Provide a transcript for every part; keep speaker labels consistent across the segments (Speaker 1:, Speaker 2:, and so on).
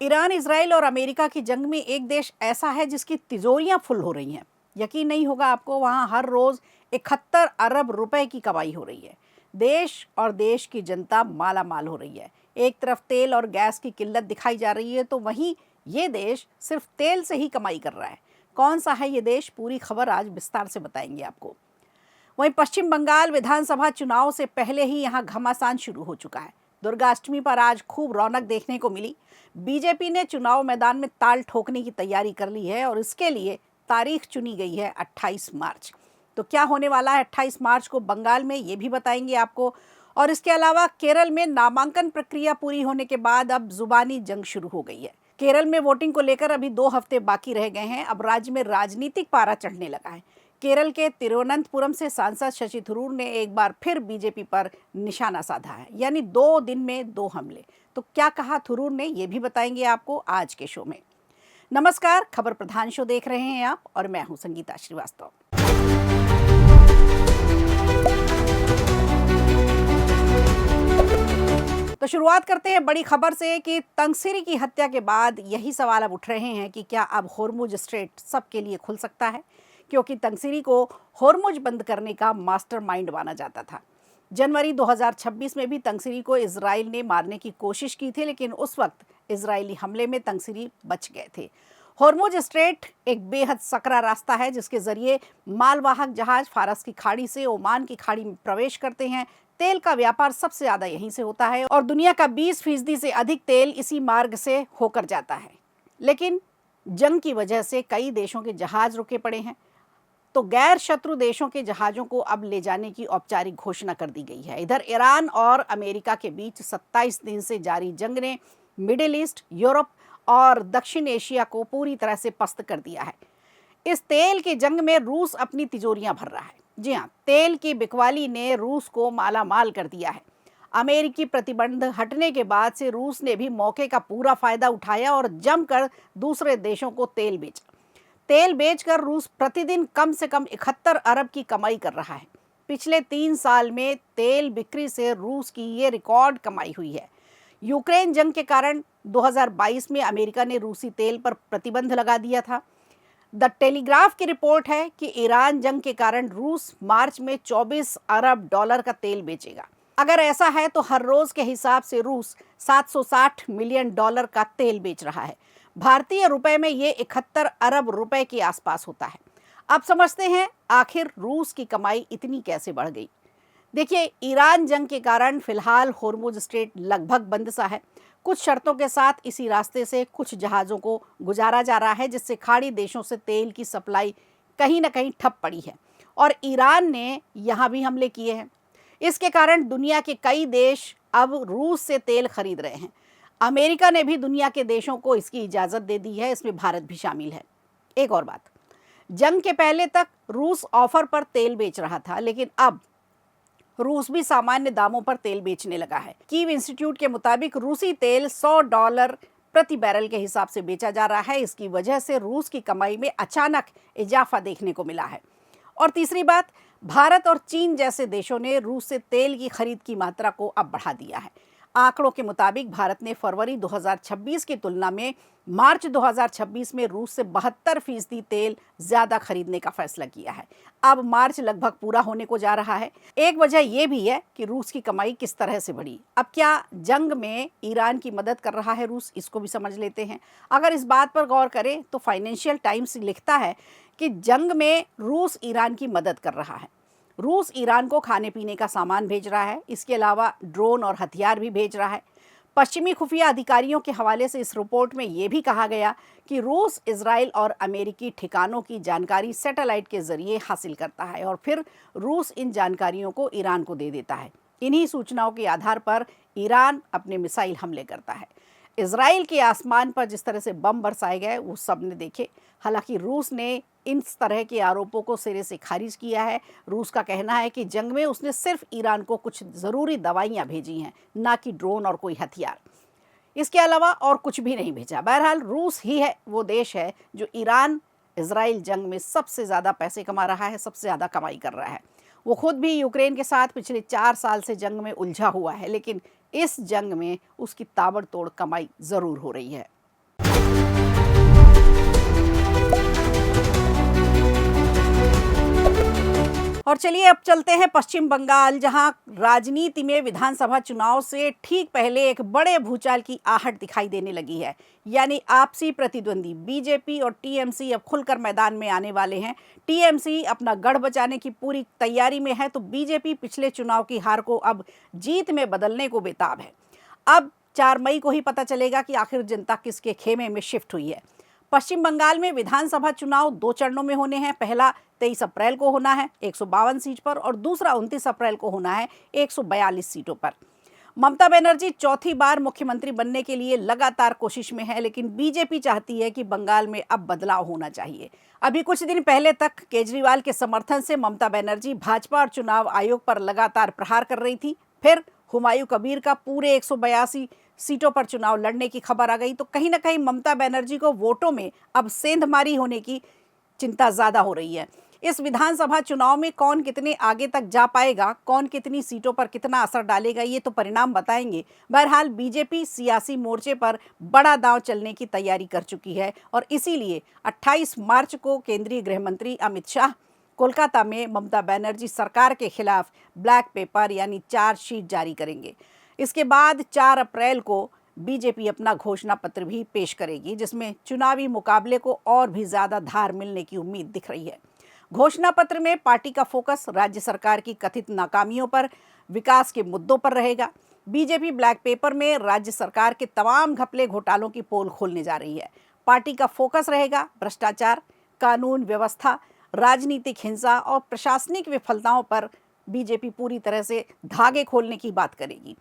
Speaker 1: Iran, Israel और America की जंग में एक देश ऐसा है जिसकी तिजोरियां फुल हो रही हैं। यकीन नहीं होगा आपको, वहां हर रोज 71 अरब रुपए की कमाई हो रही है। देश और देश की जनता माला माल हो रही है। एक तरफ तेल और गैस की किल्लत दिखाई जा रही है, तो वहीं ये देश सिर्फ तेल से ही कमाई कर रहा है। कौन सा है ये देश, पूरी खबर आज विस्तार से बताएंगे आपको। वहीं पश्चिम बंगाल विधानसभा चुनाव से पहले ही यहां घमासान शुरू हो चुका है। दुर्गाष्टमी पर आज खूब रौनक देखने को मिली। बीजेपी ने चुनाव मैदान में ताल ठोकने की तैयारी कर ली है और इसके लिए तारीख चुनी गई है 28 मार्च। तो क्या होने वाला है 28 मार्च को बंगाल में, ये भी बताएंगे आपको। और इसके अलावा केरल में नामांकन प्रक्रिया पूरी होने के बाद अब जुबानी जंग शुरू हो गई है। केरल में वोटिंग को लेकर अभी 2 हफ्ते बाकी रह गए हैं। अब राज्य में राजनीतिक पारा चढ़ने लगा है। केरल के तिरुवनंतपुरम से सांसद शशि थरूर ने एक बार फिर बीजेपी पर निशाना साधा है, यानी 2 दिन में 2 हमले। तो क्या कहा थरूर ने, ये भी बताएंगे आपको आज के शो में। नमस्कार, खबर प्रधान शो देख रहे हैं आप और मैं हूं संगीता श्रीवास्तव। तो शुरुआत करते हैं बड़ी खबर से कि तंगसिरी की हत्या के बाद यही सवाल अब उठ रहे हैं कि क्या अब होर्मुज स्ट्रेट सबके लिए खुल सकता है, क्योंकि तंगसिरी को होर्मुज बंद करने का मास्टरमाइंड माना जाता था। जनवरी 2026 में भी तंगसिरी को इजराइल ने मारने की कोशिश की थी, लेकिन उस वक्त इजरायली हमले में तंगसिरी बच गए थे। होर्मुज स्ट्रेट एक बेहद सकरा रास्ता है जिसके जरिए मालवाहक जहाज फारस की खाड़ी से ओमान की खाड़ी में प्रवेश करते हैं। तेल का व्यापार सबसे ज़्यादा यहीं से होता है और दुनिया का 20% से अधिक तेल इसी मार्ग से होकर जाता है। लेकिन जंग की वजह से कई देशों के जहाज रुके पड़े हैं, तो गैर शत्रु देशों के जहाज़ों को अब ले जाने की औपचारिक घोषणा कर दी गई है। इधर ईरान और अमेरिका के बीच 27 दिन से जारी जंग ने मिडिल ईस्ट, यूरोप और दक्षिण एशिया को पूरी तरह से पस्त कर दिया है। इस तेल की जंग में रूस अपनी तिजोरियां भर रहा है। जी हाँ, तेल की बिकवाली ने रूस को माला माल कर दिया है। अमेरिकी प्रतिबंध हटने के बाद से रूस ने भी मौके का पूरा फायदा उठाया और जमकर दूसरे देशों को तेल बेचा। तेल बेचकर रूस प्रतिदिन कम से कम 71 अरब की कमाई कर रहा है। पिछले 3 साल में तेल बिक्री से रूस की ये रिकॉर्ड कमाई हुई है। यूक्रेन जंग के कारण 2022 में अमेरिका ने रूसी तेल पर प्रतिबंध लगा दिया था। द टेलीग्राफ की रिपोर्ट है कि ईरान जंग के कारण रूस मार्च में 24 अरब डॉलर का तेल बेचेगा। अगर ऐसा है तो हर रोज के हिसाब से रूस 760 मिलियन डॉलर का तेल बेच रहा है। भारतीय रुपए में ये 71 अरब रुपए के आसपास होता है। अब समझते हैं आखिर रूस की कमाई इतनी कैसे बढ़ गई। देखिए, ईरान जंग के कारण फिलहाल होर्मुज स्ट्रेट लगभग बंद सा है। कुछ शर्तों के साथ इसी रास्ते से कुछ जहाज़ों को गुजारा जा रहा है, जिससे खाड़ी देशों से तेल की सप्लाई कहीं ना कहीं ठप पड़ी है और ईरान ने यहाँ भी हमले किए हैं। इसके कारण दुनिया के कई देश अब रूस से तेल खरीद रहे हैं। अमेरिका ने भी दुनिया के देशों को इसकी इजाज़त दे दी है, इसमें भारत भी शामिल है। एक और बात, जंग के पहले तक रूस ऑफर पर तेल बेच रहा था, लेकिन अब रूस भी सामान्य दामों पर तेल बेचने लगा है। कीव इंस्टीट्यूट के मुताबिक रूसी तेल $100 प्रति बैरल के हिसाब से बेचा जा रहा है। इसकी वजह से रूस की कमाई में अचानक इजाफा देखने को मिला है। और तीसरी बात, भारत और चीन जैसे देशों ने रूस से तेल की खरीद की मात्रा को अब बढ़ा दिया है। आंकड़ों के मुताबिक भारत ने फरवरी 2026 की तुलना में मार्च 2026 में रूस से 72% तेल ज़्यादा खरीदने का फैसला किया है। अब मार्च लगभग पूरा होने को जा रहा है। एक वजह यह भी है कि रूस की कमाई किस तरह से बढ़ी। अब क्या जंग में ईरान की मदद कर रहा है रूस, इसको भी समझ लेते हैं। अगर इस बात पर गौर करें तो फाइनेंशियल टाइम्स लिखता है कि जंग में रूस ईरान की मदद कर रहा है। रूस ईरान को खाने पीने का सामान भेज रहा है, इसके अलावा ड्रोन और हथियार भी भेज रहा है। पश्चिमी खुफिया अधिकारियों के हवाले से इस रिपोर्ट में ये भी कहा गया कि रूस इजराइल और अमेरिकी ठिकानों की जानकारी सैटेलाइट के जरिए हासिल करता है और फिर रूस इन जानकारियों को ईरान को दे देता है। इन्हीं सूचनाओं के आधार पर ईरान अपने मिसाइल हमले करता है। इजराइल के आसमान पर जिस तरह से बम बरसाए गए वो सब ने देखे। हालांकि रूस ने इन तरह के आरोपों को सिरे से खारिज किया है। रूस का कहना है कि जंग में उसने सिर्फ ईरान को कुछ ज़रूरी दवाइयाँ भेजी हैं, ना कि ड्रोन और कोई हथियार। इसके अलावा और कुछ भी नहीं भेजा। बहरहाल रूस ही है वो देश है जो ईरान इजराइल जंग में सबसे ज़्यादा पैसे कमा रहा है, सबसे ज़्यादा कमाई कर रहा है। वो खुद भी यूक्रेन के साथ पिछले 4 साल से जंग में उलझा हुआ है, लेकिन इस जंग में उसकी ताबड़तोड़ कमाई ज़रूर हो रही है। और चलिए अब चलते हैं पश्चिम बंगाल, जहां राजनीति में विधानसभा चुनाव से ठीक पहले एक बड़े भूचाल की आहट दिखाई देने लगी है। यानी आपसी प्रतिद्वंदी बीजेपी और टीएमसी अब खुलकर मैदान में आने वाले हैं। टीएमसी अपना गढ़ बचाने की पूरी तैयारी में है, तो बीजेपी पिछले चुनाव की हार को अब जीत में बदलने को बेताब है। अब 4 मई को ही पता चलेगा कि आखिर जनता किसके खेमे में शिफ्ट हुई है। पश्चिम बंगाल में विधानसभा चुनाव 2 चरणों में होने हैं। पहला 23 अप्रैल को होना है 152 सीट पर, और दूसरा 29 अप्रैल को होना है 142 सीटों पर। ममता बनर्जी चौथी बार मुख्यमंत्री बनने के लिए लगातार कोशिश में है, लेकिन बीजेपी चाहती है कि बंगाल में अब बदलाव होना चाहिए। अभी कुछ दिन पहले तक केजरीवाल के समर्थन से ममता बनर्जी भाजपा और चुनाव आयोग पर लगातार प्रहार कर रही थी। फिर हुमायूं कबीर का पूरे 182 सीटों पर चुनाव लड़ने की खबर आ गई, तो कहीं ना कहीं ममता बनर्जी को वोटों में अब सेंधमारी होने की चिंता ज़्यादा हो रही है। इस विधानसभा चुनाव में कौन कितने आगे तक जा पाएगा, कौन कितनी सीटों पर कितना असर डालेगा, ये तो परिणाम बताएंगे। बहरहाल बीजेपी सियासी मोर्चे पर बड़ा दांव चलने की तैयारी कर चुकी है, और इसीलिए 28 मार्च को केंद्रीय गृह मंत्री अमित शाह कोलकाता में ममता बनर्जी सरकार के खिलाफ ब्लैक पेपर यानी चार्जशीट जारी करेंगे। इसके बाद 4 अप्रैल को बीजेपी अपना घोषणा पत्र भी पेश करेगी, जिसमें चुनावी मुकाबले को और भी ज़्यादा धार मिलने की उम्मीद दिख रही है। घोषणा पत्र में पार्टी का फोकस राज्य सरकार की कथित नाकामियों पर, विकास के मुद्दों पर रहेगा। बीजेपी ब्लैक पेपर में राज्य सरकार के तमाम घपले घोटालों की पोल खोलने जा रही है। पार्टी का फोकस रहेगा भ्रष्टाचार, कानून व्यवस्था, राजनीतिक हिंसा और प्रशासनिक विफलताओं पर। बीजेपी पूरी तरह से धागे खोलने की बात करेगी।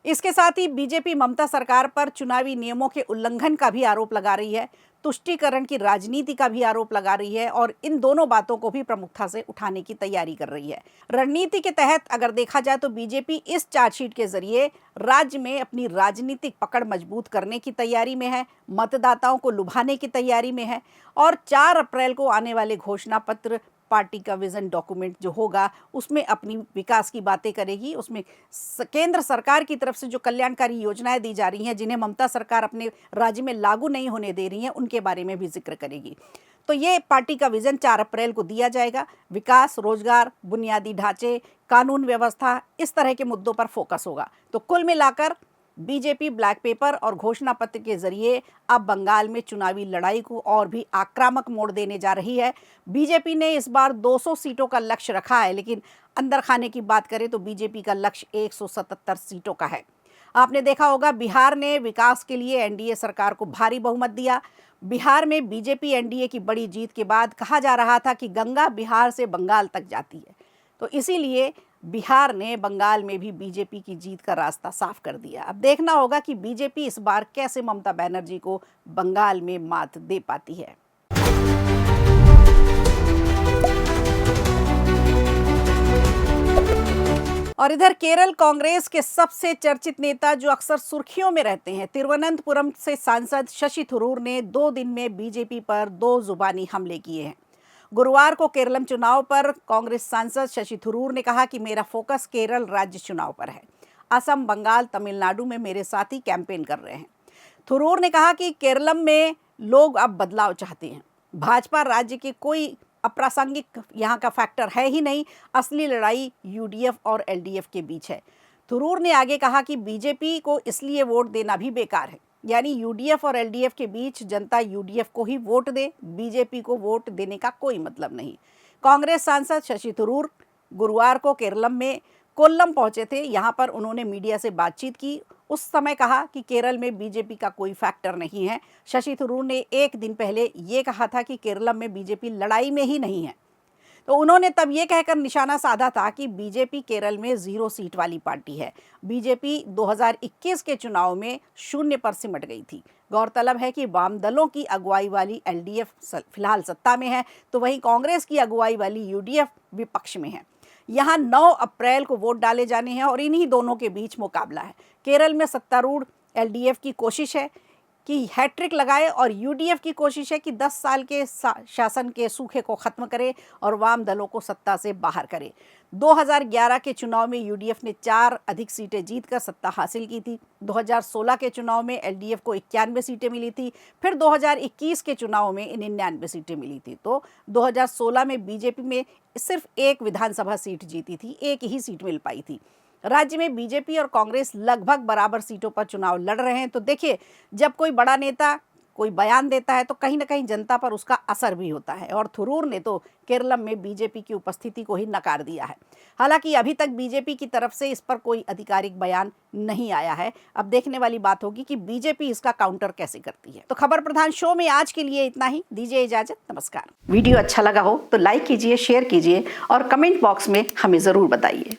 Speaker 1: इसके साथ ही बीजेपी ममता सरकार पर चुनावी नियमों के उल्लंघन का भी आरोप लगा रही है, तुष्टीकरण की राजनीति का भी आरोप लगा रही है, और इन दोनों बातों को भी प्रमुखता से उठाने की तैयारी कर रही है। रणनीति के तहत अगर देखा जाए तो बीजेपी इस चार्जशीट के जरिए राज्य में अपनी राजनीतिक पकड़ मजबूत करने की तैयारी में है, मतदाताओं को लुभाने की तैयारी में है, और 4 अप्रैल को आने वाले घोषणा पत्र, पार्टी का विजन डॉक्यूमेंट जो होगा, उसमें अपनी विकास की बातें करेगी। उसमें केंद्र सरकार की तरफ से जो कल्याणकारी योजनाएं दी जा रही हैं, जिन्हें ममता सरकार अपने राज्य में लागू नहीं होने दे रही हैं, उनके बारे में भी जिक्र करेगी। तो ये पार्टी का विजन 4 अप्रैल को दिया जाएगा। विकास, रोजगार, बुनियादी ढांचे, कानून व्यवस्था, इस तरह के मुद्दों पर फोकस होगा। तो कुल मिलाकर बीजेपी ब्लैक पेपर और घोषणा पत्र के जरिए अब बंगाल में चुनावी लड़ाई को और भी आक्रामक मोड़ देने जा रही है। बीजेपी ने इस बार 200 सीटों का लक्ष्य रखा है, लेकिन अंदर खाने की बात करें तो बीजेपी का लक्ष्य 177 सीटों का है। आपने देखा होगा बिहार ने विकास के लिए एनडीए सरकार को भारी बहुमत दिया। बिहार में बीजेपी एनडीए की बड़ी जीत के बाद कहा जा रहा था कि गंगा बिहार से बंगाल तक जाती है, तो इसीलिए बिहार ने बंगाल में भी बीजेपी की जीत का रास्ता साफ कर दिया। अब देखना होगा कि बीजेपी इस बार कैसे ममता बनर्जी को बंगाल में मात दे पाती है। और इधर केरल कांग्रेस के सबसे चर्चित नेता जो अक्सर सुर्खियों में रहते हैं, तिरुवनंतपुरम से सांसद शशि थरूर ने 2 दिन में बीजेपी पर 2 जुबानी हमले किए हैं। गुरुवार को केरलम चुनाव पर कांग्रेस सांसद शशि थरूर ने कहा कि मेरा फोकस केरल राज्य चुनाव पर है। असम, बंगाल, तमिलनाडु में मेरे साथी कैंपेन कर रहे हैं। थरूर ने कहा कि केरलम में लोग अब बदलाव चाहते हैं। भाजपा राज्य के कोई अप्रासंगिक यहाँ का फैक्टर है ही नहीं। असली लड़ाई यूडीएफ और एलडीएफ के बीच है। थरूर ने आगे कहा कि बीजेपी को इसलिए वोट देना भी बेकार है, यानी यूडीएफ और एलडीएफ के बीच जनता यूडीएफ को ही वोट दे, बीजेपी को वोट देने का कोई मतलब नहीं। कांग्रेस सांसद शशि थरूर गुरुवार को केरलम में कोल्लम पहुंचे थे। यहां पर उन्होंने मीडिया से बातचीत की। उस समय कहा कि केरल में बीजेपी का कोई फैक्टर नहीं है। शशि थरूर ने 1 दिन पहले ये कहा था कि केरलम में बीजेपी लड़ाई में ही नहीं है, तो उन्होंने तब ये कहकर निशाना साधा था कि बीजेपी केरल में 0 सीट वाली पार्टी है। बीजेपी 2021 के चुनाव में 0 पर सिमट गई थी। गौरतलब है कि वाम दलों की अगुवाई वाली एलडीएफ फिलहाल सत्ता में है, तो वहीं कांग्रेस की अगुवाई वाली यूडीएफ विपक्ष में है। यहाँ 9 अप्रैल को वोट डाले जाने हैं और इन्हीं दोनों के बीच मुकाबला है। केरल में सत्तारूढ़ एलडीएफ की कोशिश है कि हैट्रिक लगाए, और यूडीएफ की कोशिश है कि 10 साल के शासन के सूखे को खत्म करे और वाम दलों को सत्ता से बाहर करे। 2011 के चुनाव में यूडीएफ ने 4 अधिक सीटें जीतकर सत्ता हासिल की थी। 2016 के चुनाव में एलडीएफ को 91 सीटें मिली थी। फिर 2021 के चुनाव में 99 सीटें मिली थी। तो 2016 में बीजेपी में सिर्फ एक विधानसभा सीट जीती थी, एक ही सीट मिल पाई थी। राज्य में बीजेपी और कांग्रेस लगभग बराबर सीटों पर चुनाव लड़ रहे हैं। तो देखिए, जब कोई बड़ा नेता कोई बयान देता है तो कहीं ना कहीं जनता पर उसका असर भी होता है, और थुरूर ने तो केरलम में बीजेपी की उपस्थिति को ही नकार दिया है। हालांकि अभी तक बीजेपी की तरफ से इस पर कोई आधिकारिक बयान नहीं आया है। अब देखने वाली बात होगी कि बीजेपी इसका काउंटर कैसे करती है। तो खबर प्रधान शो में आज के लिए इतना ही। दीजिए इजाजत, नमस्कार। वीडियो अच्छा लगा हो तो लाइक कीजिए, शेयर कीजिए और कमेंट बॉक्स में हमें जरूर बताइए।